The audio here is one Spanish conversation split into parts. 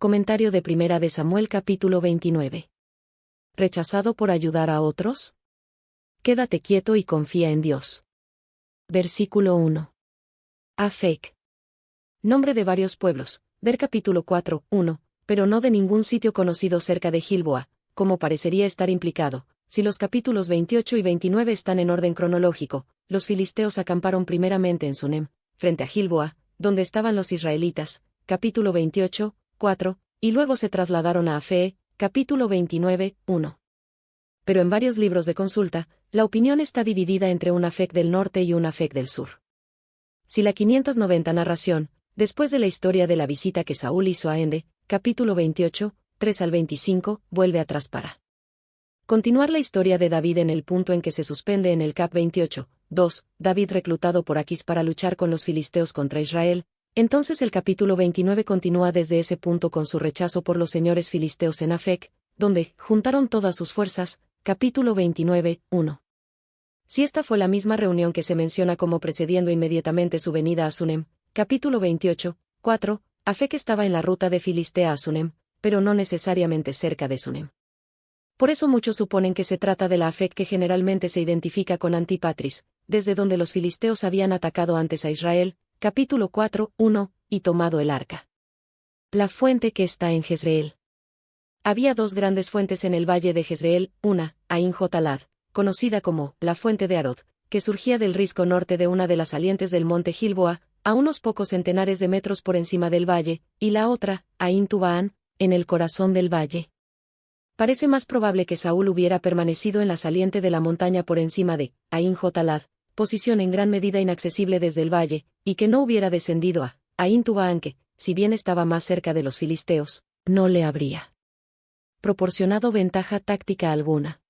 Comentario de Primera de Samuel capítulo 29. ¿Rechazado por ayudar a otros? Quédate quieto y confía en Dios. Versículo 1. Afec. Nombre de varios pueblos. Ver capítulo 4, 1, pero no de ningún sitio conocido cerca de Gilboa, como parecería estar implicado. Si los capítulos 28 y 29 están en orden cronológico, los filisteos acamparon primeramente en Sunem, frente a Gilboa, donde estaban los israelitas, capítulo 28, 4, y luego se trasladaron a Afec, capítulo 29, 1. Pero en varios libros de consulta, la opinión está dividida entre un Afec del norte y un Afec del sur. Si la 590 narración, después de la historia de la visita que Saúl hizo a Ende, capítulo 28, 3 al 25, vuelve atrás para continuar la historia de David en el punto en que se suspende en el cap 28, 2, David reclutado por Aquis para luchar con los filisteos contra Israel. Entonces el capítulo 29 continúa desde ese punto con su rechazo por los señores filisteos en Afec, donde juntaron todas sus fuerzas, capítulo 29, 1. Si esta fue la misma reunión que se menciona como precediendo inmediatamente su venida a Sunem, capítulo 28, 4, Afec estaba en la ruta de Filistea a Sunem, pero no necesariamente cerca de Sunem. Por eso muchos suponen que se trata de la Afec que generalmente se identifica con Antipatris, desde donde los filisteos habían atacado antes a Israel, capítulo 4, 1, y tomado el arca. La fuente que está en Jezreel. Había dos grandes fuentes en el valle de Jezreel, una, Ain Jotalad, conocida como la fuente de Arod, que surgía del risco norte de una de las salientes del monte Gilboa, a unos pocos centenares de metros por encima del valle, y la otra, Ain Tubaán, en el corazón del valle. Parece más probable que Saúl hubiera permanecido en la saliente de la montaña por encima de Ain Jotalad, posición en gran medida inaccesible desde el valle, y que no hubiera descendido a Ain Tubaán que, si bien estaba más cerca de los filisteos, no le habría proporcionado ventaja táctica alguna.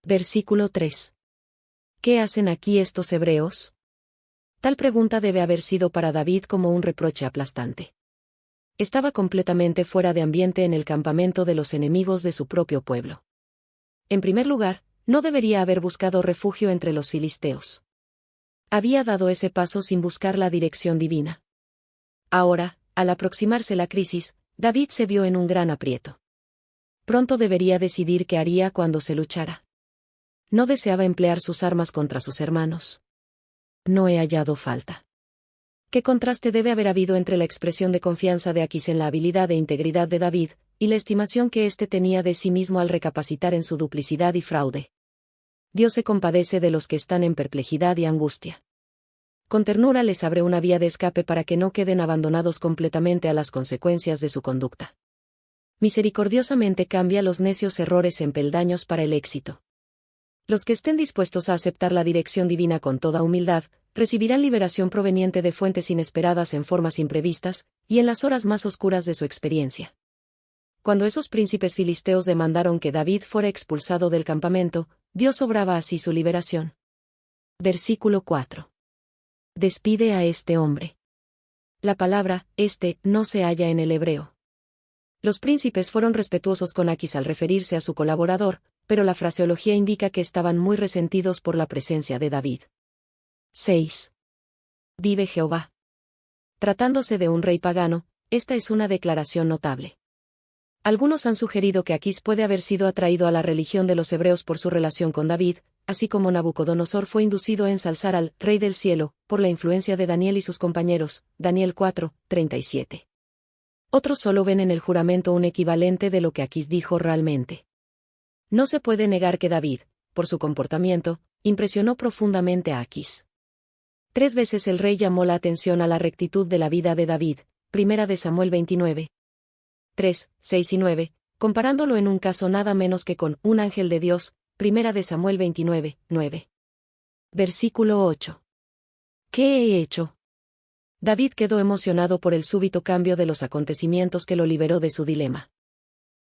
Versículo 3. ¿Qué hacen aquí estos hebreos? Tal pregunta debe haber sido para David como un reproche aplastante. Estaba completamente fuera de ambiente en el campamento de los enemigos de su propio pueblo. En primer lugar, no debería haber buscado refugio entre los filisteos. Había dado ese paso sin buscar la dirección divina. Ahora, al aproximarse la crisis, David se vio en un gran aprieto. Pronto debería decidir qué haría cuando se luchara. No deseaba emplear sus armas contra sus hermanos. No he hallado falta. ¿Qué contraste debe haber habido entre la expresión de confianza de Aquis en la habilidad e integridad de David, y la estimación que éste tenía de sí mismo al recapacitar en su duplicidad y fraude? Dios se compadece de los que están en perplejidad y angustia. Con ternura les abre una vía de escape para que no queden abandonados completamente a las consecuencias de su conducta. Misericordiosamente cambia los necios errores en peldaños para el éxito. Los que estén dispuestos a aceptar la dirección divina con toda humildad, recibirán liberación proveniente de fuentes inesperadas en formas imprevistas, y en las horas más oscuras de su experiencia. Cuando esos príncipes filisteos demandaron que David fuera expulsado del campamento, Dios obraba así su liberación. Versículo 4. Despide a este hombre. La palabra, no se halla en el hebreo. Los príncipes fueron respetuosos con Aquis al referirse a su colaborador, pero la fraseología indica que estaban muy resentidos por la presencia de David. 6. Vive Jehová. Tratándose de un rey pagano, esta es una declaración notable. Algunos han sugerido que Aquis puede haber sido atraído a la religión de los hebreos por su relación con David, así como Nabucodonosor fue inducido a ensalzar al Rey del Cielo, por la influencia de Daniel y sus compañeros, Daniel 4, 37. Otros solo ven en el juramento un equivalente de lo que Aquis dijo realmente. No se puede negar que David, por su comportamiento, impresionó profundamente a Aquis. 3 veces el rey llamó la atención a la rectitud de la vida de David, Primera de Samuel 29. 3, 6 y 9, comparándolo en un caso nada menos que con un ángel de Dios, Primera de Samuel 29, 9. Versículo 8. ¿Qué he hecho? David quedó emocionado por el súbito cambio de los acontecimientos que lo liberó de su dilema.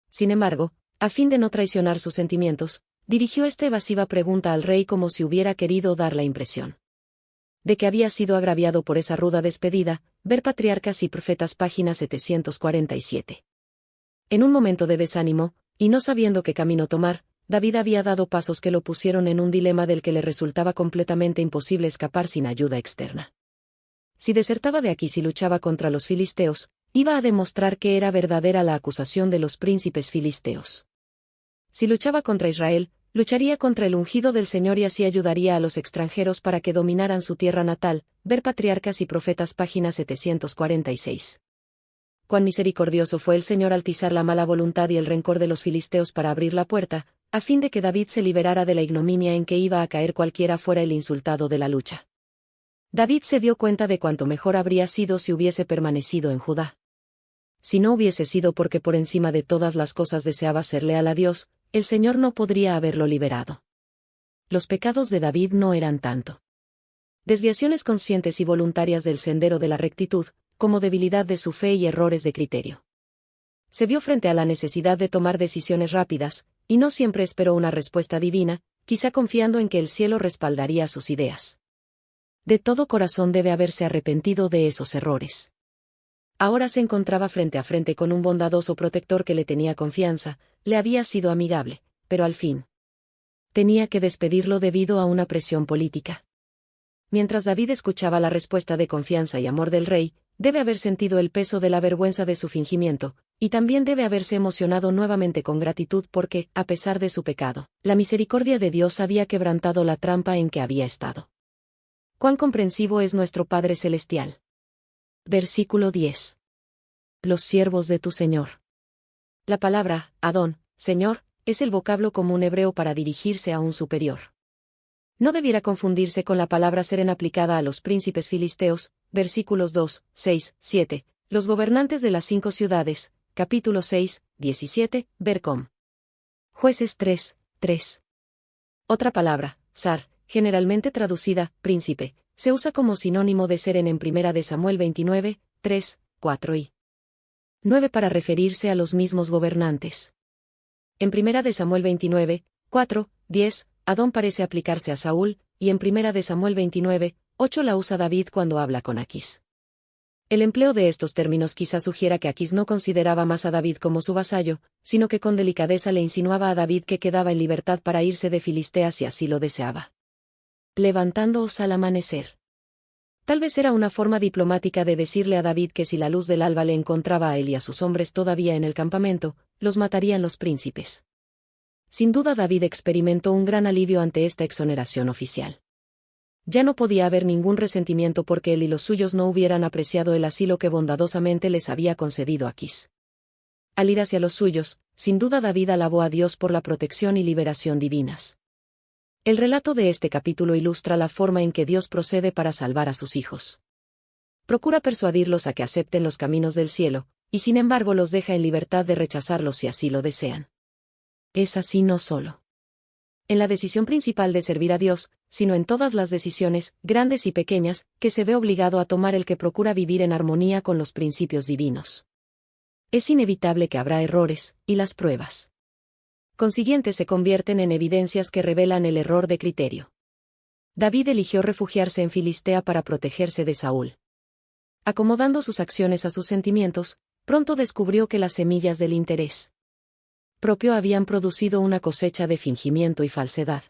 Sin embargo, a fin de no traicionar sus sentimientos, dirigió esta evasiva pregunta al rey como si hubiera querido dar la impresión de que había sido agraviado por esa ruda despedida. Ver Patriarcas y Profetas página 747. En un momento de desánimo, y no sabiendo qué camino tomar, David había dado pasos que lo pusieron en un dilema del que le resultaba completamente imposible escapar sin ayuda externa. Si desertaba de Aquis y luchaba contra los filisteos, iba a demostrar que era verdadera la acusación de los príncipes filisteos. Si luchaba contra Israel, lucharía contra el ungido del Señor y así ayudaría a los extranjeros para que dominaran su tierra natal. Ver Patriarcas y Profetas, página 746. Cuán misericordioso fue el Señor al tizar la mala voluntad y el rencor de los filisteos para abrir la puerta, a fin de que David se liberara de la ignominia en que iba a caer cualquiera fuera el insultado de la lucha. David se dio cuenta de cuánto mejor habría sido si hubiese permanecido en Judá. Si no hubiese sido porque por encima de todas las cosas deseaba ser leal a Dios, el Señor no podría haberlo liberado. Los pecados de David no eran tanto desviaciones conscientes y voluntarias del sendero de la rectitud, como debilidad de su fe y errores de criterio. Se vio frente a la necesidad de tomar decisiones rápidas, y no siempre esperó una respuesta divina, quizá confiando en que el cielo respaldaría sus ideas. De todo corazón debe haberse arrepentido de esos errores. Ahora se encontraba frente a frente con un bondadoso protector que le tenía confianza, le había sido amigable, pero al fin tenía que despedirlo debido a una presión política. Mientras David escuchaba la respuesta de confianza y amor del rey, debe haber sentido el peso de la vergüenza de su fingimiento, y también debe haberse emocionado nuevamente con gratitud porque, a pesar de su pecado, la misericordia de Dios había quebrantado la trampa en que había estado. Cuán comprensivo es nuestro Padre Celestial. Versículo 10. Los siervos de tu Señor. La palabra, Adón, Señor, es el vocablo común hebreo para dirigirse a un superior. No debiera confundirse con la palabra seren aplicada a los príncipes filisteos, versículos 2, 6, 7, los gobernantes de las 5 ciudades, capítulo 6, 17, Vercom. Jueces 3, 3. Otra palabra, zar, generalmente traducida, príncipe, se usa como sinónimo de seren en 1 de Samuel 29, 3, 4 y 9 para referirse a los mismos gobernantes. En 1 de Samuel 29, 4, 10, Adón parece aplicarse a Saúl, y en 1 de Samuel 29, 8 la usa David cuando habla con Aquis. El empleo de estos términos quizá sugiera que Aquis no consideraba más a David como su vasallo, sino que con delicadeza le insinuaba a David que quedaba en libertad para irse de Filistea si así lo deseaba. Levantándoos al amanecer. Tal vez era una forma diplomática de decirle a David que si la luz del alba le encontraba a él y a sus hombres todavía en el campamento, los matarían los príncipes. Sin duda David experimentó un gran alivio ante esta exoneración oficial. Ya no podía haber ningún resentimiento porque él y los suyos no hubieran apreciado el asilo que bondadosamente les había concedido Aquis. Al ir hacia los suyos, sin duda David alabó a Dios por la protección y liberación divinas. El relato de este capítulo ilustra la forma en que Dios procede para salvar a sus hijos. Procura persuadirlos a que acepten los caminos del cielo, y sin embargo los deja en libertad de rechazarlos si así lo desean. Es así no solo en la decisión principal de servir a Dios, sino en todas las decisiones, grandes y pequeñas, que se ve obligado a tomar el que procura vivir en armonía con los principios divinos. Es inevitable que habrá errores, y las pruebas consiguientes se convierten en evidencias que revelan el error de criterio. David eligió refugiarse en Filistea para protegerse de Saúl. Acomodando sus acciones a sus sentimientos, pronto descubrió que las semillas del interés propio habían producido una cosecha de fingimiento y falsedad.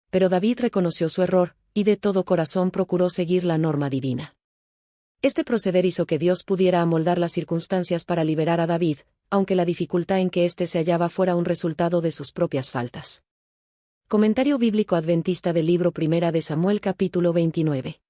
Pero David reconoció su error, y de todo corazón procuró seguir la norma divina. Este proceder hizo que Dios pudiera amoldar las circunstancias para liberar a David, aunque la dificultad en que éste se hallaba fuera un resultado de sus propias faltas. Comentario bíblico adventista del libro 1 de Samuel capítulo 29.